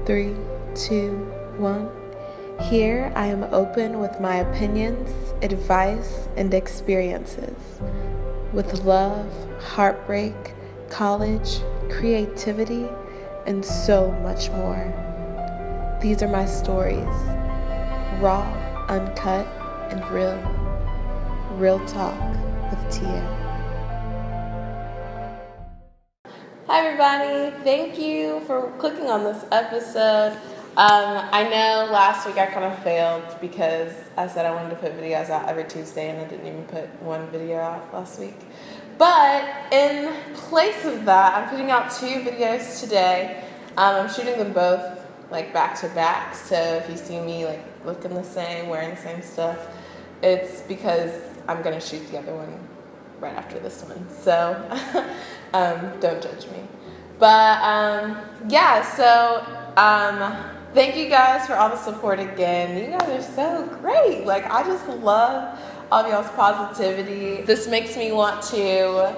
3, 2, 1. Here I am open with my opinions, advice, and experiences. With love, heartbreak, college, creativity, and so much more. These are my stories. Raw, uncut, and real. Real talk with Tia. Hi everybody, thank you for clicking on this episode. I know last week I kind of failed because I said I wanted to put videos out every Tuesday and I didn't even put one video out last week. But in place of that, I'm putting out 2 videos today. I'm shooting them both like back to back, so if you see me like looking the same, wearing the same stuff, it's because I'm going to shoot the other one right after this one, so don't judge me. But thank you guys for all the support again. You guys are so great. Like, I just love all of y'all's positivity. This makes me want to,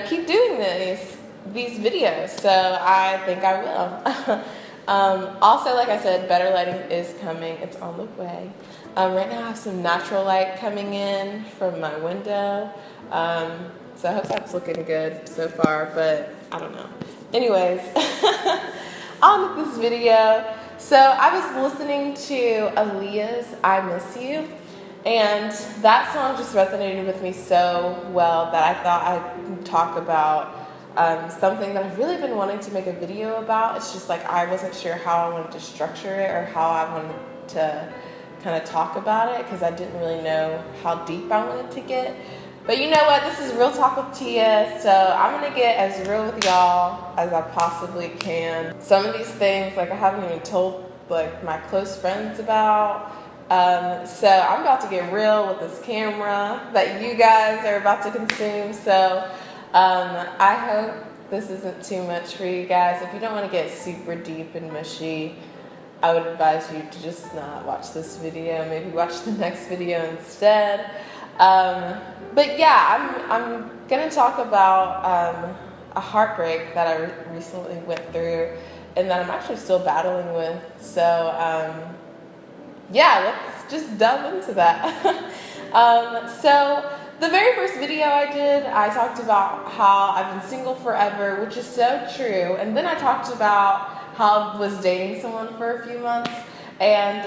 keep doing these videos, so I think I will. Also, like I said, better lighting is coming. It's on the way. Right now I have some natural light coming in from my window. So I hope that's looking good so far, but I don't know. Anyways, on with this video. So I was listening to Aaliyah's I Miss You, and that song just resonated with me so well that I thought I'd talk about something that I've really been wanting to make a video about. It's just like I wasn't sure how I wanted to structure it or how I wanted to kind of talk about it because I didn't really know how deep I wanted to get. But you know what? This is Real Talk with Tia, so I'm going to get as real with y'all as I possibly can. Some of these things, like, I haven't even told, like, my close friends about. So I'm about to get real with this camera that you guys are about to consume. So I hope this isn't too much for you guys. If you don't want to get super deep and mushy, I would advise you to just not watch this video. Maybe watch the next video instead. But yeah, I'm gonna talk about a heartbreak that I recently went through and that I'm actually still battling with. So let's just delve into that. So the very first video I did, I talked about how I've been single forever, which is so true. And then I talked about how I was dating someone for a few months, and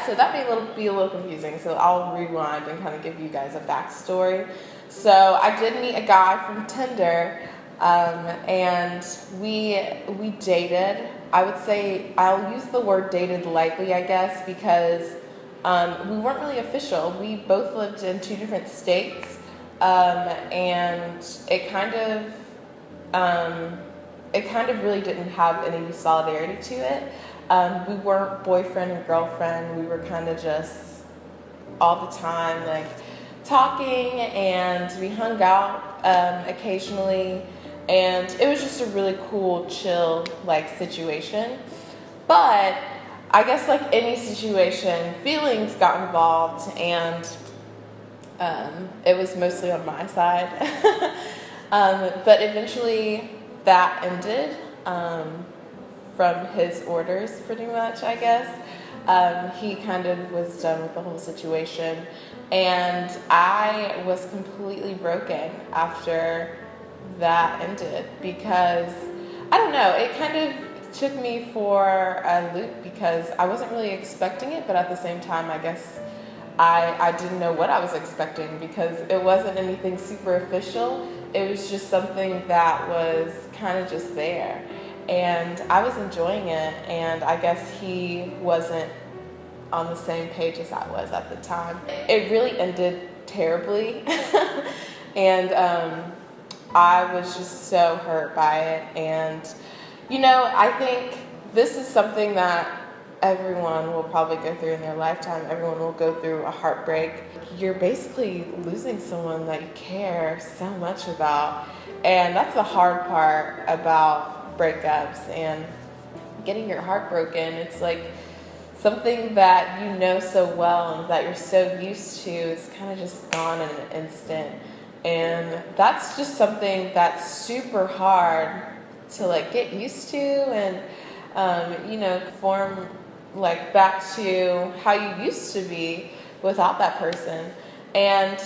so that may be a little confusing, so I'll rewind and kind of give you guys a backstory. So I did meet a guy from Tinder, and we dated. I would say I'll use the word dated lightly, I guess, because we weren't really official. We both lived in 2 different states, and it kind of really didn't have any solidarity to it. We weren't boyfriend and girlfriend. We were kind of just all the time, like, talking, and we hung out occasionally, and it was just a really cool, chill, like, situation. But I guess, like any situation, feelings got involved, and it was mostly on my side. But eventually that ended. From his orders, pretty much, I guess. He kind of was done with the whole situation, and I was completely broken after that ended because, I don't know, it kind of took me for a loop because I wasn't really expecting it, but at the same time, I guess I didn't know what I was expecting because it wasn't anything super official. It was just something that was kind of just there. And I was enjoying it, and I guess he wasn't on the same page as I was at the time. It really ended terribly, and I was just so hurt by it. And, I think this is something that everyone will probably go through in their lifetime. Everyone will go through a heartbreak. You're basically losing someone that you care so much about, and that's the hard part about breakups and getting your heart broken. It's like something that you know so well and that you're so used to is kind of just gone in an instant. And that's just something that's super hard to like get used to and form like back to how you used to be without that person. And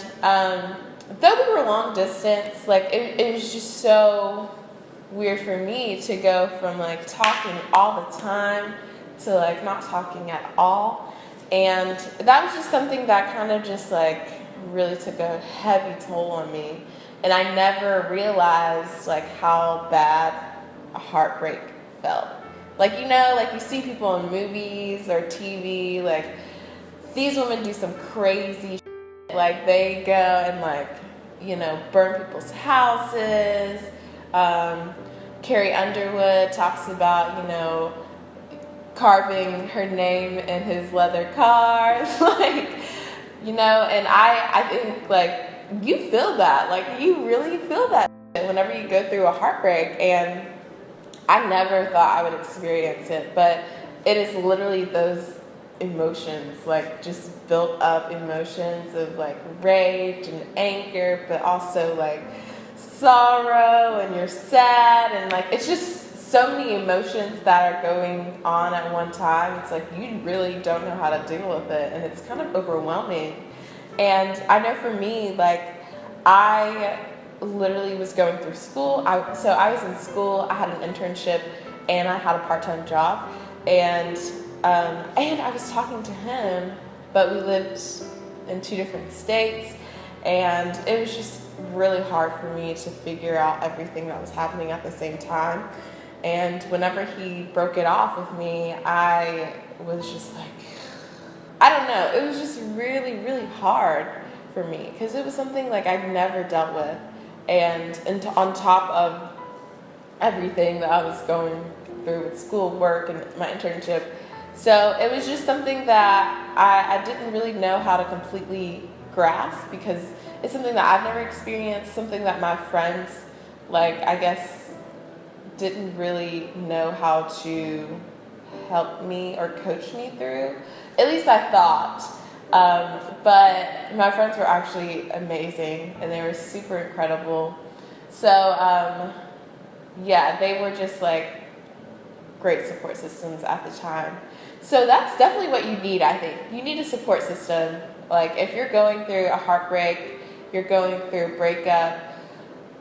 though we were long distance, like it was just so weird for me to go from like talking all the time to like not talking at all. And that was just something that kind of just like really took a heavy toll on me. And I never realized like how bad a heartbreak felt. Like, like you see people in movies or TV, like these women do some crazy shit. Like they go and like, burn people's houses. Carrie Underwood talks about, carving her name in his leather car. Like, and I think like you feel that, like you really feel that whenever you go through a heartbreak. And I never thought I would experience it, but it is literally those emotions, like just built up emotions of like rage and anger, but also like sorrow, and you're sad, and like it's just so many emotions that are going on at one time. It's like you really don't know how to deal with it, and it's kind of overwhelming. And I know for me, like I literally was going through school. So I was in school, I had an internship, and I had a part-time job. And I was talking to him, but we lived in 2 different states, and it was just really hard for me to figure out everything that was happening at the same time. And whenever he broke it off with me, I was just like, I don't know, it was just really, really hard for me because it was something like I'd never dealt with. And on top of everything that I was going through with school, work, and my internship. So it was just something that I didn't really know how to completely grasp because it's something that I've never experienced, something that my friends, like, I guess, didn't really know how to help me or coach me through. At least I thought. But my friends were actually amazing, and they were super incredible. So, they were just like great support systems at the time. So that's definitely what you need, I think. You need a support system. Like if you're going through a heartbreak, you're going through a breakup,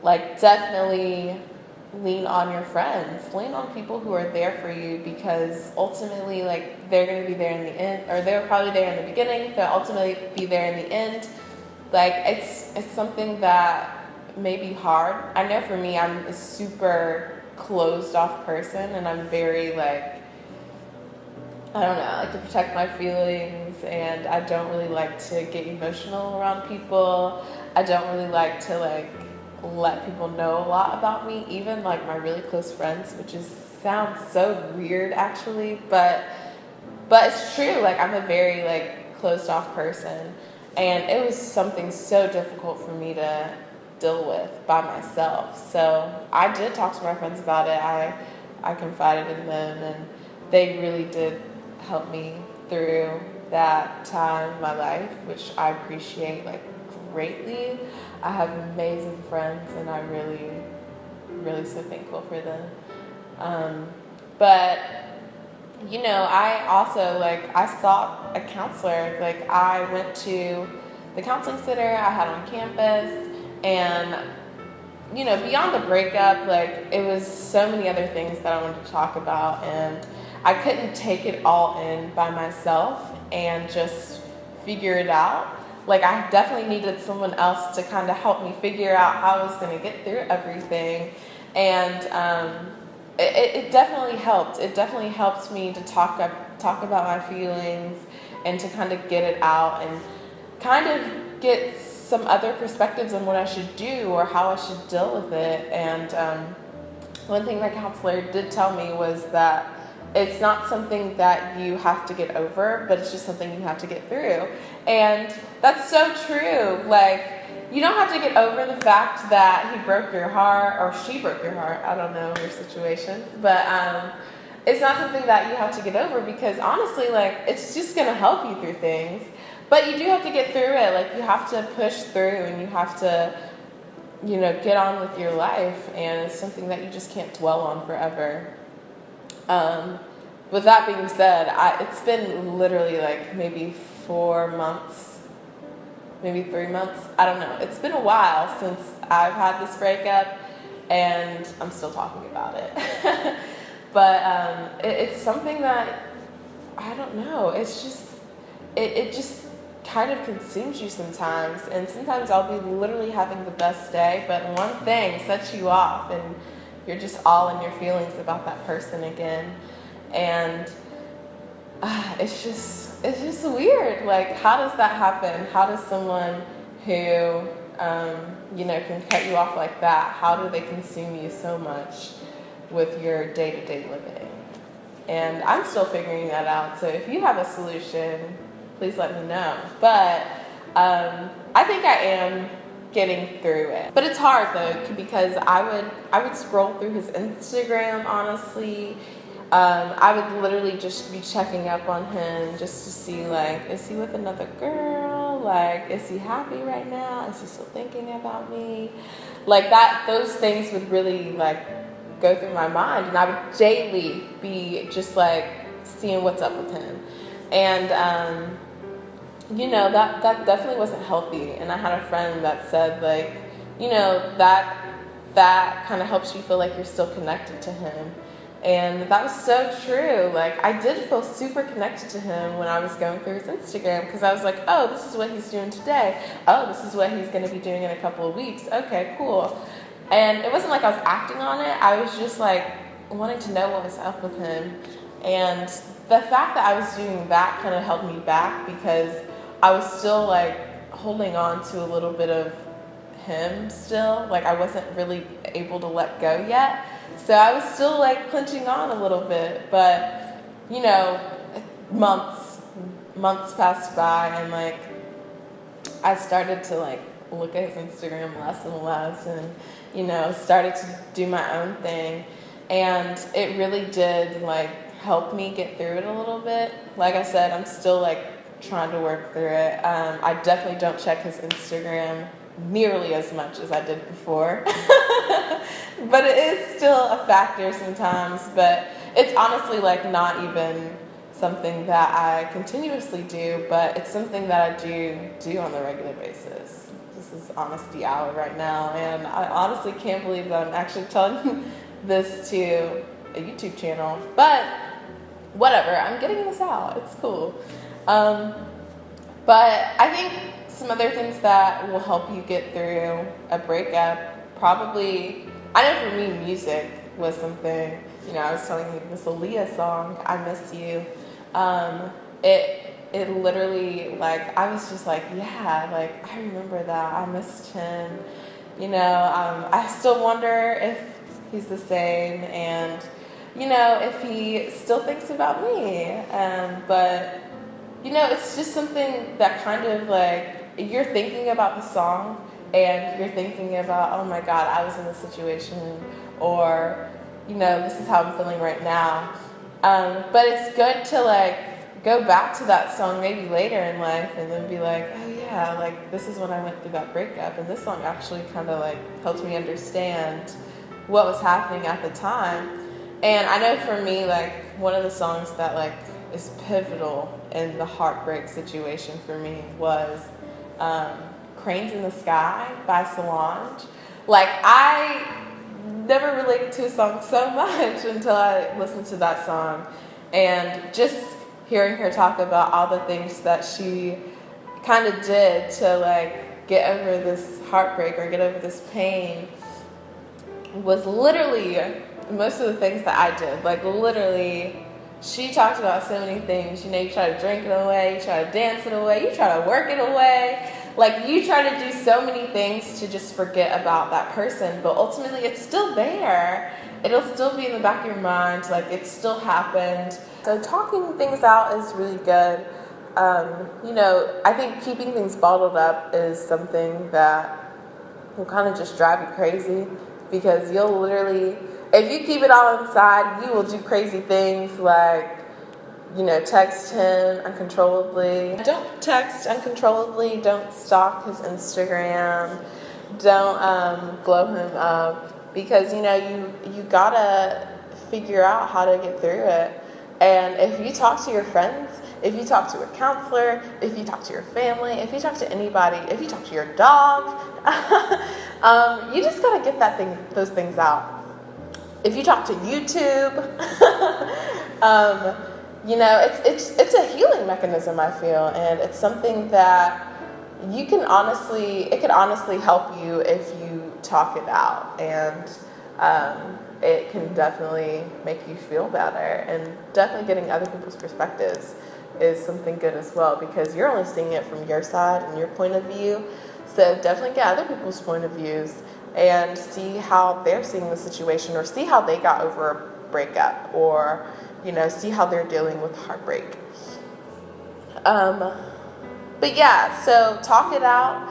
like definitely lean on your friends, lean on people who are there for you, because ultimately, like, they're going to be there in the end, or they were probably there in the beginning, they'll ultimately be there in the end. Like, it's something that may be hard. I know for me, I'm a super closed off person, and I'm very, like, I don't know, I like to protect my feelings, and I don't really like to get emotional around people. I don't really like to, like, let people know a lot about me, even like my really close friends, which sounds so weird actually, but it's true. Like I'm a very like closed off person, and it was something so difficult for me to deal with by myself. So I did talk to my friends about it. I confided in them, and they really did help me through that time in my life, which I appreciate like greatly. I have amazing friends, and I'm really, really so thankful for them. But, you know, I also, like, I sought a counselor. Like, I went to the counseling center I had on campus, and, you know, beyond the breakup, like, it was so many other things that I wanted to talk about, and I couldn't take it all in by myself and just figure it out. Like, I definitely needed someone else to kind of help me figure out how I was going to get through everything. And it definitely helped. It definitely helped me to talk about my feelings and to kind of get it out and kind of get some other perspectives on what I should do or how I should deal with it. And one thing my counselor did tell me was that it's not something that you have to get over, but it's just something you have to get through. And that's so true. Like, you don't have to get over the fact that he broke your heart, or she broke your heart. I don't know your situation. But it's not something that you have to get over, because honestly, like, it's just going to help you through things. But you do have to get through it. Like, you have to push through, and you have to get on with your life, and it's something that you just can't dwell on forever. With that being said, it's been literally like maybe 4 months, maybe 3 months. I don't know. It's been a while since I've had this breakup, and I'm still talking about it. But it's something that, I don't know. It's just, it just kind of consumes you sometimes. And sometimes I'll be literally having the best day, but one thing sets you off, and you're just all in your feelings about that person again. And it's just weird. Like, how does that happen? How does someone who, can cut you off like that, how do they consume you so much with your day-to-day living? And I'm still figuring that out. So if you have a solution, please let me know. But I think I am getting through it. But it's hard though, because I would scroll through his Instagram, honestly. I would literally just be checking up on him just to see, like, is he with another girl? Like, is he happy right now? Is he still thinking about me? Like that, those things would really like go through my mind, and I would daily be just like seeing what's up with him. And that definitely wasn't healthy. And I had a friend that said, like, that kind of helps you feel like you're still connected to him. And that was so true. Like, I did feel super connected to him when I was going through his Instagram, because I was like, oh, this is what he's doing today. Oh, this is what he's going to be doing in a couple of weeks. Okay, cool. And it wasn't like I was acting on it. I was just like wanting to know what was up with him. And the fact that I was doing that kind of held me back, because I was still like holding on to a little bit of him still. Like, I wasn't really able to let go yet. So I was still like clenching on a little bit. But, months passed by, and like I started to like look at his Instagram less and less, and started to do my own thing. And it really did like help me get through it a little bit. Like I said, I'm still like trying to work through it. I definitely don't check his Instagram nearly as much as I did before. But it is still a factor sometimes. But it's honestly like not even something that I continuously do, but it's something that I do on a regular basis. This is honesty hour right now, and I honestly can't believe that I'm actually telling this to a YouTube channel. But whatever, I'm getting this out. It's cool. But I think some other things that will help you get through a breakup, probably, I know for me, music was something. I was telling you this Aaliyah song, I Miss You. It literally, like, I was just like, yeah, like, I remember that. I missed him. I still wonder if he's the same, and, if he still thinks about me. But, it's just something that kind of, like, you're thinking about the song, and you're thinking about, oh my God, I was in this situation, or, this is how I'm feeling right now. But it's good to, like, go back to that song maybe later in life, and then be like, oh yeah, like, this is when I went through that breakup, and this song actually kind of, like, helped me understand what was happening at the time. And I know for me, like, one of the songs that, like, is pivotal in the heartbreak situation for me was Cranes in the Sky by Solange. Like, I never related to a song so much until I listened to that song. And just hearing her talk about all the things that she kind of did to, like, get over this heartbreak or get over this pain was literally most of the things that I did. Like, literally, she talked about so many things. You try to drink it away, you try to dance it away, you try to work it away. Like, you try to do so many things to just forget about that person, but ultimately it's still there. It'll still be in the back of your mind, like, it still happened. So talking things out is really good. I think keeping things bottled up is something that will kind of just drive you crazy, because you'll literally, if you keep it all inside, you will do crazy things like, text him uncontrollably. Don't text uncontrollably. Don't stalk his Instagram. Don't blow him up, because you gotta figure out how to get through it. And if you talk to your friends, if you talk to a counselor, if you talk to your family, if you talk to anybody, if you talk to your dog, you just gotta get those things out. If you talk to YouTube, it's a healing mechanism, I feel, and it's something that it could honestly help you if you talk it out, and it can definitely make you feel better, and definitely getting other people's perspectives is something good as well, because you're only seeing it from your side and your point of view. So definitely get other people's point of views and see how they're seeing the situation, or see how they got over a breakup, or see how they're dealing with heartbreak. But yeah, so talk it out,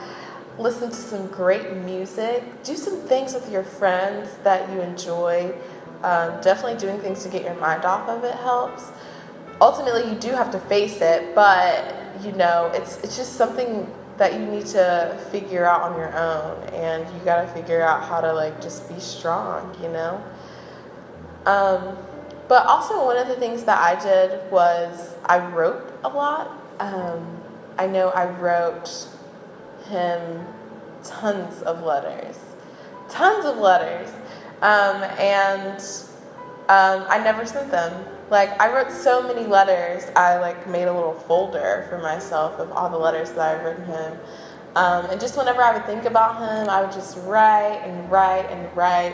listen to some great music, do some things with your friends that you enjoy. Definitely doing things to get your mind off of it helps. Ultimately, you do have to face it, but it's just something that you need to figure out on your own, and you got to figure out how to just be strong. But also, one of the things that I did was I wrote a lot. I know I wrote him tons of letters, and I never sent them. I wrote so many letters, I made a little folder for myself of all the letters that I've written him. And just whenever I would think about him, I would just write and write and write.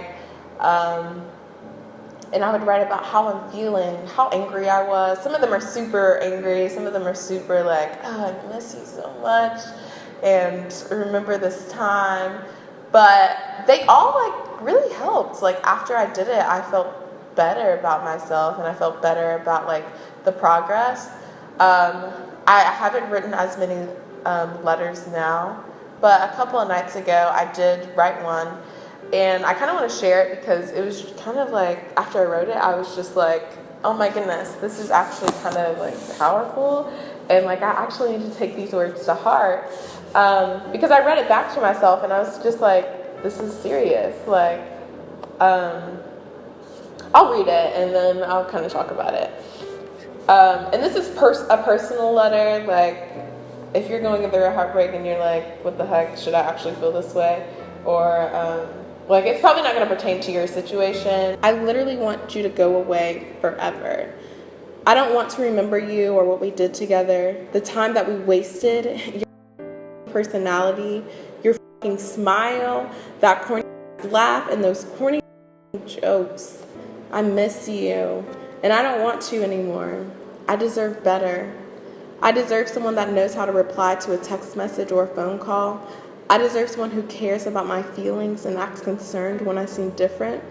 And I would write about how I'm feeling, how angry I was. Some of them are super angry. Some of them are super oh, I miss you so much, and remember this time. But they all really helped. After I did it, I felt better about myself, and I felt better about the progress. I haven't written as many letters now, but a couple of nights ago I did write one, and I kind of want to share it because it was kind of after I wrote it, I was just oh my goodness, this is actually kind of powerful, and I actually need to take these words to heart, because I read it back to myself and I was just this is serious. I'll read it and then I'll kind of talk about it. And this is a personal letter. If you're going through a heartbreak and you're what the heck, should I actually feel this way? Or it's probably not going to pertain to your situation. I literally want you to go away forever. I don't want to remember you or what we did together, the time that we wasted, your personality, your fucking smile, that corny laugh, and those corny jokes. I miss you, and I don't want to anymore. I deserve better. I deserve someone that knows how to reply to a text message or a phone call. I deserve someone who cares about my feelings and acts concerned when I seem different.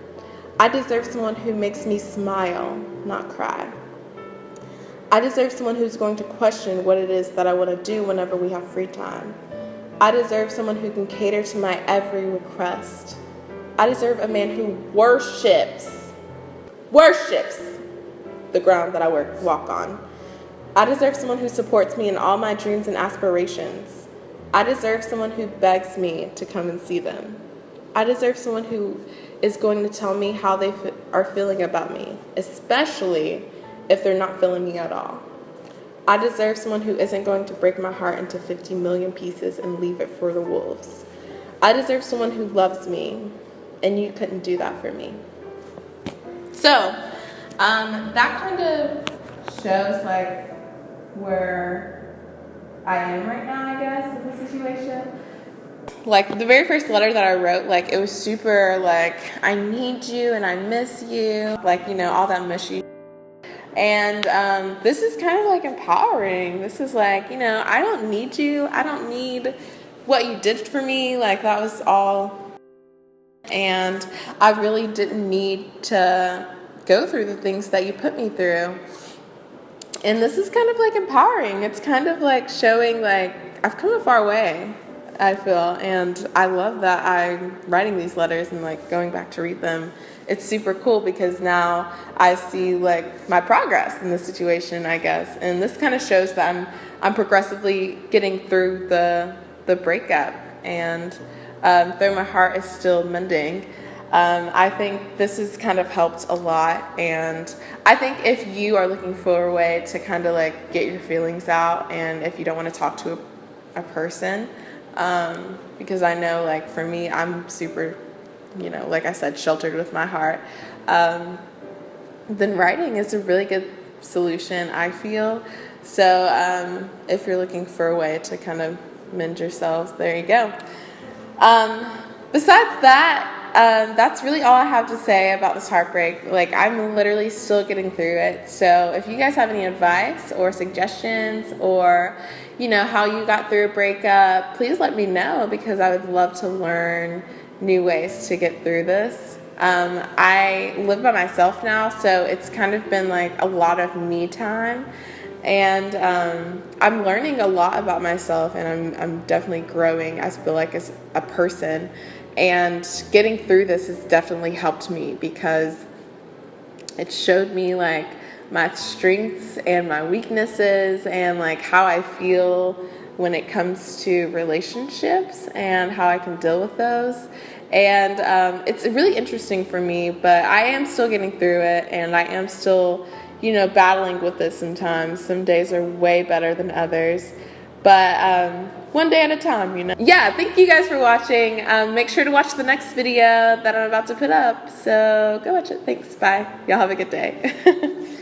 I deserve someone who makes me smile, not cry. I deserve someone who's going to question what it is that I want to do whenever we have free time. I deserve someone who can cater to my every request. I deserve a man who worships the ground that I walk on. I deserve someone who supports me in all my dreams and aspirations. I deserve someone who begs me to come and see them. I deserve someone who is going to tell me how they are feeling about me, especially if they're not feeling me at all. I deserve someone who isn't going to break my heart into 50 million pieces and leave it for the wolves. I deserve someone who loves me, and you couldn't do that for me. So, that kind of shows where I am right now, I guess, in the situation. The very first letter that I wrote, it was super, I need you and I miss you, all that mushy. And this is kind of empowering. This is I don't need you. I don't need what you did for me. That was all. And I really didn't need to go through the things that you put me through. And this is kind of empowering. It's kind of showing I've come a far way, I feel. And I love that I'm writing these letters and going back to read them. It's super cool because now I see my progress in this situation, I guess. And this kind of shows that I'm progressively getting through the breakup. And though my heart is still mending. I think this has kind of helped a lot, and I think if you are looking for a way to kind of like get your feelings out, and if you don't want to talk to a person, because I know like for me, I'm super, like I said, sheltered with my heart, then writing is a really good solution, I feel. So if you're looking for a way to kind of mend yourself, there you go. Besides that, that's really all I have to say about this heartbreak. Like, I'm literally still getting through it. So if you guys have any advice or suggestions, or how you got through a breakup, please let me know, because I would love to learn new ways to get through this. I live by myself now, so it's kind of been like a lot of me time. And I'm learning a lot about myself, and I'm definitely growing, I feel like, as a person. And getting through this has definitely helped me, because it showed me like my strengths and my weaknesses, and like how I feel when it comes to relationships and how I can deal with those. And it's really interesting for me, but I am still getting through it, and I am still battling with it sometimes. Some days are way better than others, but one day at a time, Yeah, thank you guys for watching. Make sure to watch the next video that I'm about to put up. So go watch it. Thanks. Bye. Y'all have a good day.